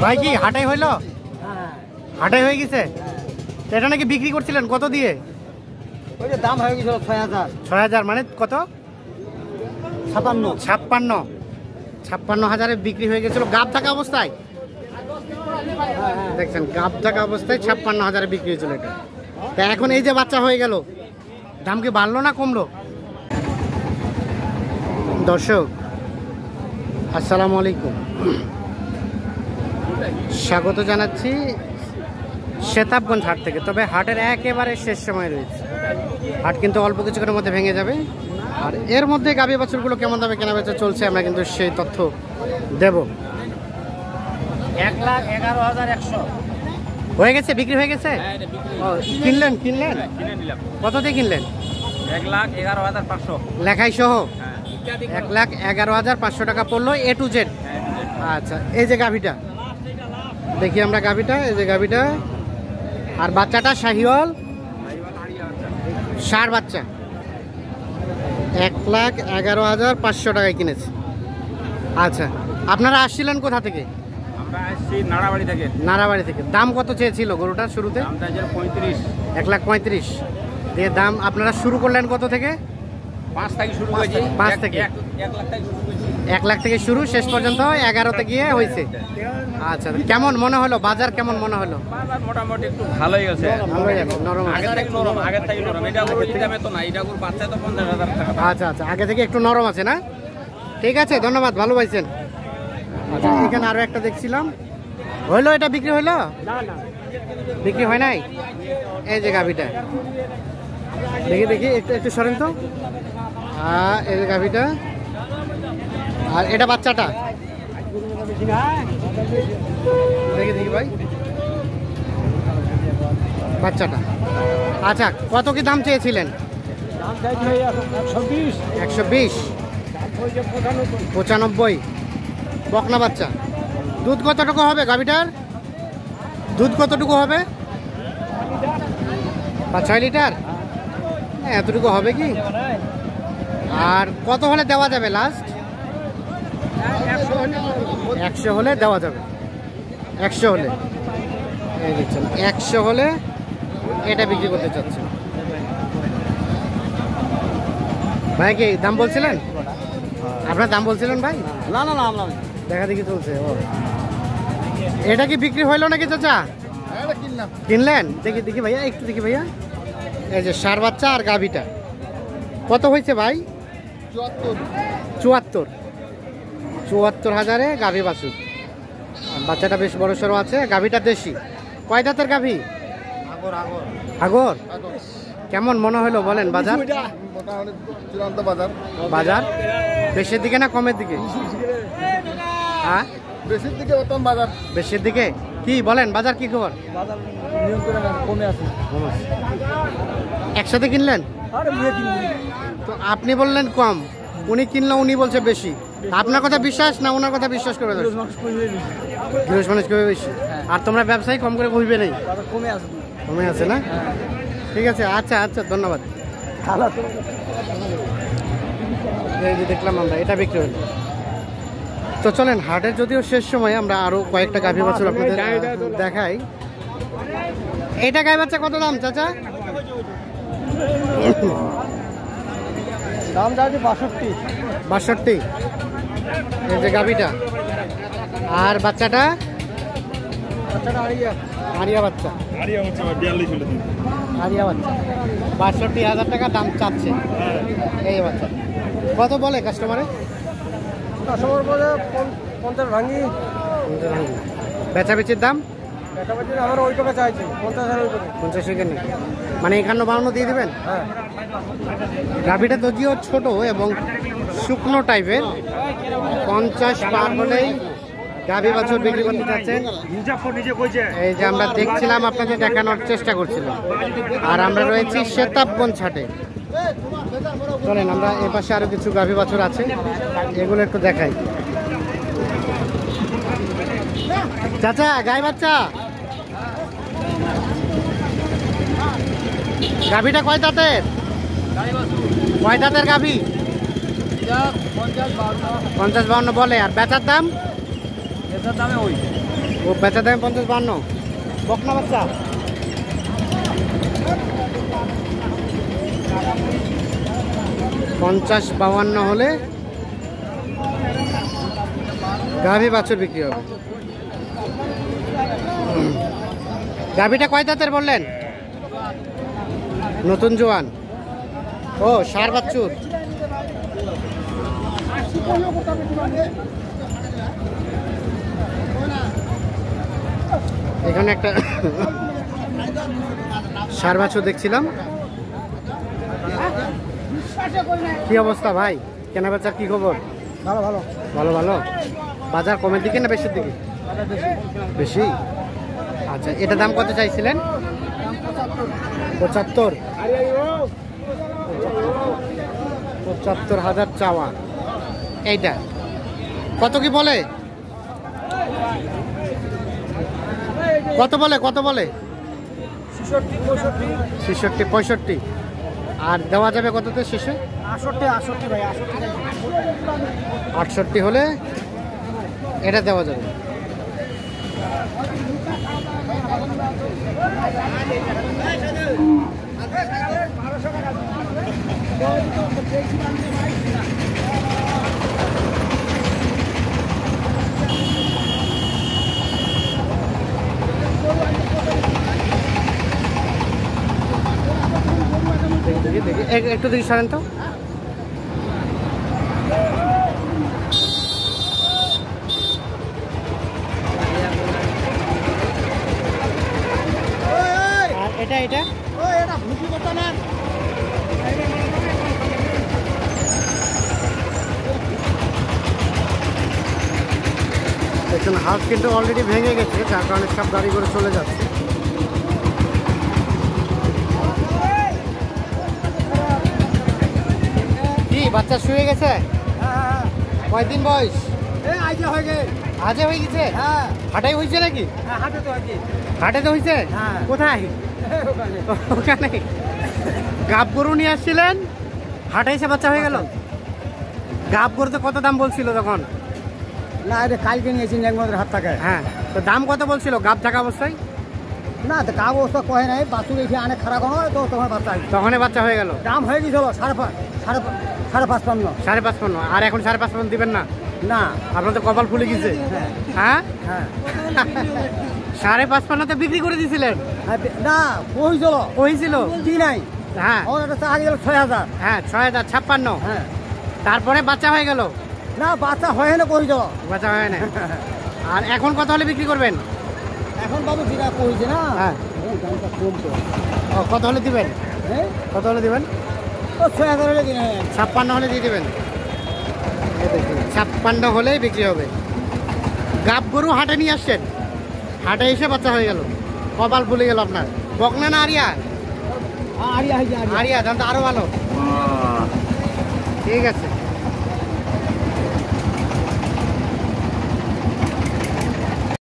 ভাই কি হাটাই হইল? হাটাই হয়ে গেছে। এটা নাকি বিক্রি করছিলেন কত দিয়ে? ওই যে দাম হয়ে গেছিল ৬০০০। ৬০০০ মানে কত? ৫৬,৫৬,৫৬,০০০ বিক্রি হয়ে গেছিল গাব থাকা অবস্থায়। দেখছেন গাব থাকা অবস্থায় ৫৬,০০০ বিক্রি হয়েছিল এটা। তা এখন এই যে বাচ্চা হয়ে গেল, দাম কি বাড়লো না কমলো? দর্শক আসসালামু আলাইকুম, স্বাগত জানাচ্ছি শেতাবগঞ্জ হাট থেকে। তবে হাটের একেবারে শেষ সময় রয়েছে, হাট কিন্তু অল্প কিছুক্ষণের মধ্যে ভেঙে যাবে। আর এর মধ্যে গাভী বাছুরগুলো কেমন দামে কেনা বেচা চলছে আমরা কিন্তু সেই তথ্য দেব। ১,১১,১০০ হয়ে গেছে, বিক্রি হয়ে গেছে। কিনলেন কত দিয়ে কিনলেন? ১,১১,৫০০ লেখাই সহ ১,১১,৫০০ টাকা পড়লো এ টু জেড। আচ্ছা, এই যে গাভীটা দেখি আমরা, গাভীটা এই যে গাভীটা। আর বাচ্চাটা শাহিওয়াল ষাঁড় বাচ্চা ১,১১,৫০০ টাকায় কিনেছে। আচ্ছা, আপনারা আসছিলেন কোথা থেকে? আমরা আসছি নাড়াবাড়ি থেকে। নাড়াবাড়ি থেকে। দাম কত চেয়েছিল গরুটা শুরুতে? ১,৩৫,০০০ দিয়ে দাম আপনারা শুরু করলেন কত থেকে? ৫ থেকে শুরু করেছি। ৫ থেকে ১ লাখ থেকে শুরু, শেষ পর্যন্ত ১১তে গিয়ে হয়েছে। আচ্ছা, কেমন মনে হলো বাজার? কেমন মনে হলো? বাজার মোটামুটি একটু ভালোই গেছে। নরম আছে। আগের থেকে নরম। এটা গরু এই দামে তো না, এটা গরু বাচ্চা তো ৫০,০০০ টাকা। আচ্ছা আচ্ছা, আগে থেকে একটু নরম আছে না? ঠিক আছে, ধন্যবাদ, ভালো পাইছেন। আচ্ছা, এখানে আরো একটা দেখছিলাম, হইলো এটা বিক্রি হইলো? বিক্রি হয় নাই। এই যে গাভীটা দেখি দেখি, একটু সরেন তো। এই যে গাভীটা, আর এটা বাচ্চাটা দেখি দেখি ভাই, বাচ্চাটা। আচ্ছা, কত কি দাম চেয়েছিলেন? ১২০, ৯৫। বকনা বাচ্চা। দুধ কতটুকু হবে গাভীটার? দুধ কতটুকু হবে? ৫-৬ লিটার। এতটুকু হবে কি? আর কত হলে দেওয়া যাবে লাস্ট? ১০০ হলে দেওয়া যাবে। ১০০ হলে এই দিচ্ছেন, ১০০ হলে এটা বিক্রি করতে চাচ্ছেন। ভাই কি দাম বলছিলেন? আপনার দাম বলছিলেন ভাই? না না না, আমরা দেখা দেখি চলছে। ও, এটা কি বিক্রি হইলো নাকি চাচা? কিনলেন? দেখি দেখি ভাইয়া, একটু দেখি ভাইয়া। এই যে ষাঁড় বাচ্চা আর গাভীটা কত হয়েছে ভাই? ৭৪,০০০ গাভী বাছুর। বাচ্চাটা বেশ বড় সড়ো আছে। গাভীটা দেশি। কয় দাঁতের গাভী? আগর। কেমন মনে হলো বলেন বাজার? বাজার বেশির দিকে না কমের দিকে? হ্যাঁ, বেশির দিকে বর্তমান বাজার। বেশির দিকে। কি বলেন, বাজার কি খবর? বাজার নিয়ন্ত্রণে কমে আছে। একসাথে কিনলেন তো? আপনি বললেন কম, উনি কিনলো, উনি বলছে বেশি। আপনার কথা বিশ্বাস না ওনার কথা বিশ্বাস করে? গৃহস্থ মানুষ কমে বেশি। আর তোমরা ব্যবসায়ী কম করে বলবে নেই? কমে আছে না? ঠিক আছে, আচ্ছা আচ্ছা, ধন্যবাদ। এই যে দেখলাম আমরা, এটা বিক্রি হলো। তো চলেন, হাটের যদিও শেষ সময়, আমরা আরো কয়েকটা গাভী বাছুর আপনাদের দেখাই। এটা গাই বাচ্চা কত দাম চাচা? দাম যাচ্ছে ৬২। এই যে গাভীটা। আর বাচ্চাটা? আরিয়া বাচ্চা। আরিয়া বাচ্চা ৬২,০০০ টাকা দাম চাচ্ছে এই বাচ্চা। কত বলে কাস্টমারে? 50 ভাঙি। বেচাবেচির দাম? আমার ওই টাকা চাইছে 50 সেকেন্ড, মানে 51-52 দিয়ে দেবেন? হ্যাঁ। গাভীটা যদিও ছোট এবং শুকনো টাইপের, 50 পার হলেই গাভী বাছুর বিক্রি করতে চাচ্ছেন। এই যে আমরা দেখছিলাম, আপনাকে দেখানোর চেষ্টা করছিলাম। আর আমরা রয়েছি শেতাবগঞ্জ হাটে। চলেন, আমরা এ পাশে আরো কিছু গাভী বাছুর আছে, এগুলো একটু দেখাই। চাচা, গাই বাচ্চা গাভীটা কয় দাঁতের? কয় দাঁতের গাভী? 50-52 50-52 বলে। আর বেচার দাম? বেচার দামে ওই ও বেচা দাম 50-52 বকনা বাচ্চা। $50-52 হলে গাভী বাছুর বিক্রি হবে। গাভীটা কয় দাঁতের বললেন? নতুন জোয়ান। ও ষাঁড় বাছুর। এখানে একটা ষাঁড় বাছুর দেখছিলাম। কি অবস্থা ভাই, কেনা বেচার কি খবর? ভালো ভালো ভালো ভালো। বাজার কমের দিকে না বেশির দিকে? বেশি। আচ্ছা, এটা দাম কত চাইছিলেন? 75। 75,000 চাওয়া। এইটা কত কি বলে? কত বলে? 66-65। আর দেওয়া যাবে কততে শেষে? 68 ভাই, 68 হলে এটা দেওয়া যাবে। দেখি একটু দেখি সরেন তো। আর এটা এটা দেখুন, হাত কিন্তু অলরেডি ভেঙে গেছে, যার কারণে সব গাড়ি করে চলে যাচ্ছে। কি বাচ্চা শুয়ে গেছে? কয়দিন বয়স? আজে হয়ে গেছে? হাটাই হয়েছে নাকি? হাটে তো হয়েছে। কোথায়? ওখানে গাব গরু নিয়ে আসছিলেন, হাটে এসে বাচ্চা হয়ে গেল। গাব গরুতে কত দাম বলছিল তখন? না এটা কালকে নিয়েছি ল্যাংমাদের হাত থাকে। হ্যাঁ, তো দাম কত বলছিল গাব থাকা অবস্থায়? না তো কাব অবস্থা কহে নাই, বাছুর এসে অনেক খারাপ হয় তো তখন বাচ্চা তখনই বাচ্চা হয়ে গেল। দাম হয়ে গেছিল 5.5 5.5। আর এখন 5.5 দিবেন না? না আপনার তো কপাল ফুলে গেছে। হ্যাঁ হ্যাঁ 5.5 বিক্রি করে দিয়েছিলেন? না কইছিল কইছিল কি নাই। হ্যাঁ ওর একটা চার্জ গেল 6,000। হ্যাঁ 6,056। হ্যাঁ তারপরে বাচ্চা হয়ে গেল? না বাচ্চা হয় না কইছিল, বাচ্চা হয় না। আর এখন কত হলে বিক্রি করবেন? এখন বাবু যেটা কইছে না হ্যাঁ দামটা কম তো। কত হলে দিবেন? হ্যাঁ কত হলে দিবেন? ও 6,000 হলে কিনে 56 হলে দিয়ে দেবেন। 56 হলেই বিক্রি হবে। গাব গরু হাটে নিয়ে আসছেন, হাটে এসে বাচ্চা হয়ে গেল, কপাল ফুলে গেল আপনার। বকনা না আরিয়া? আরিয়া আরিয়া, দাম তো আরো ভালো। ঠিক আছে।